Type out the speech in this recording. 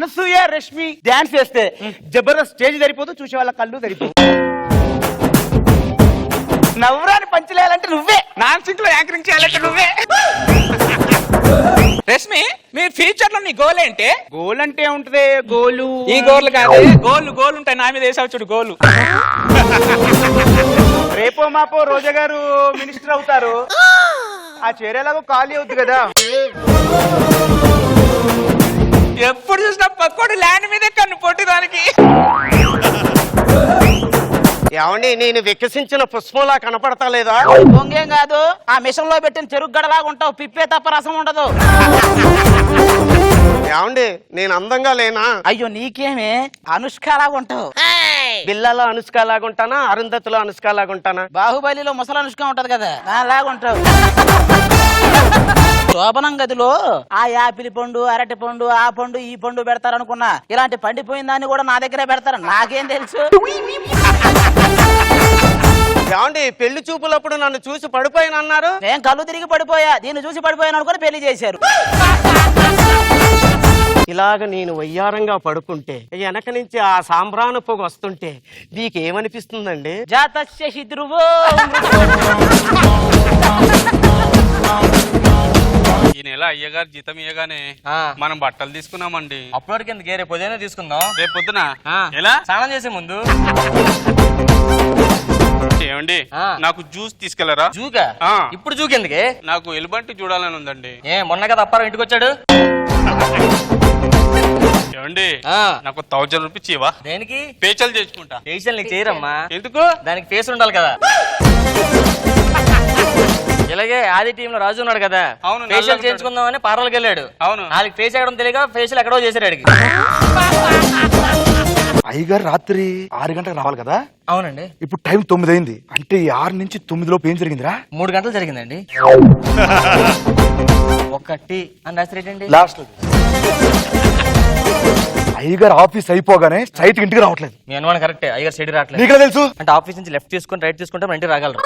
Anasuya Rashmi dance చేస్తే Jabardasth stage సరిపోదు, చూసే వాళ్ళ కళ్ళు సరిపోదు. నవ్వురాని పంచలేయాలంటే నువ్వే, నాన్ సింక్ లో యాంకరింగ్ చేయాలంటే నువ్వే. రష్మి, మీ ఫ్యూచర్ లో నీ గోల్ ఏంటి? గోల్ అంటే ఉంటది, గోలు ఈ గోల్ కాదు, గోల్ ఉంటాయి. నా మీద వేసావు చూడు గోలు. రేపో మాపో రోజా గారు మినిస్టర్ అవుతారు, ఆ చేరేలాగో ఖాళీ అవుద్ది కదా. ఎప్పుడు చూసినా పక్కోడు ల్యాండ్ మీదే కన్ను పొట్టి దానికి. ఏమండి, నేను వికసించిన పుష్పంలా కనపడతా లేదా? పొంగేం కాదు, ఆ మిషన్ లో పెట్టిన చెరుకు గడలాగా ఉంటావు, పిప్పే తప్ప రసం ఉండదు. ఏమండి, నేను అందంగా లేనా? అయ్యో నీకేమే, అనుష్కలాగా ఉంటావు. బిల్లలో అనుష్క లాగుంటానా, అరుంధతిలో అనుష్క లాగుంటానా? బాహుబలిలో ముసలి అనుష్క ఉంటది కదా, అలాగా ఉంటావు. శోభనం గదిలో ఆ యాపిల్ పండు, అరటి పండు, ఆ పండు ఈ పండు పెడతారు అనుకున్నా, ఇలాంటి పండిపోయిన దాన్ని కూడా నా దగ్గరే పెడతారు. నాకేం తెలుసు? ఏమండి, పెళ్లి చూపులప్పుడు నన్ను చూసి పడిపోయినన్నారు. నేను కళ్ళు తిరిగి పడిపోయా, దీన్ని చూసి పడిపోయాను అనుకుని పెళ్లి చేశారు. ఇలాగ నేను వయ్యారంగా పడుకుంటే వెనక నుంచి ఆ సాంబ్రాను పొగ వస్తుంటే నీకేమనిపిస్తుందండి? జాతస్య శిద్రువో. ఈ నెల అయ్యగారు జీతం ఇయ్యగానే మనం బట్టలు తీసుకున్నామండి. అప్పటి వరకు ఎందుకు, రేపు ఉదయం తీసుకుందాం. రేపు పొద్దున ఎలా స్నానం చేసే ముందు. ఏమండి, నాకు జ్యూస్ తీసుకెళ్లరా? జూకా? ఇప్పుడు జూకి ఎందుకే? నాకు ఎలుబంటి చూడాలని ఉందండి. మొన్న కదా అప్పారం ఇంటికి వచ్చాడు. ఏమండి, నాకు 1000 రూపీస్ ఇవ్వా? దేనికి? ఫేషియల్ చేసుకుంటా. ఫేషియల్ నీకు చేయరమ్మా. ఎందుకు? దానికి ఫేస్ ఉండాలి కదా. ఇలాగే ఆది టీమ్ లో రాజు ఉన్నాడు కదా, అవును, ఫేషియల్ చేయించుకుందామని పార్లర్కి వెళ్ళాడు. అవును, వాళ్ళకి ఫేస్ ఎక్కడం తెలియక ఫేషియల్ ఎక్కడో చేశాడు అడిగి. అయ్యగారు రాత్రి 6 గంటలకు రావాలి కదా. అవునండి. ఇప్పుడు టైం 9 అయింది, అంటే ఈ 6 నుంచి 9 లోపు ఏం జరిగిందిరా? 3 గంటలు జరిగిందండి. ఒకటి అని రాసిరేటండి లాస్ట్. అయ్యగారు ఆఫీస్ అయిపోగానే స్ట్రైట్ ఇంటికి రావట్లేదు. మీ అనుమానం కరెక్టే, అయ్యారు సైడ్ రావట్లేదు. నీకు తెలుసు అంటే ఆఫీస్ నుంచి లెఫ్ట్ తీసుకొని రైట్ తీసుకుంటే మన ఇంటికి రాగలరు.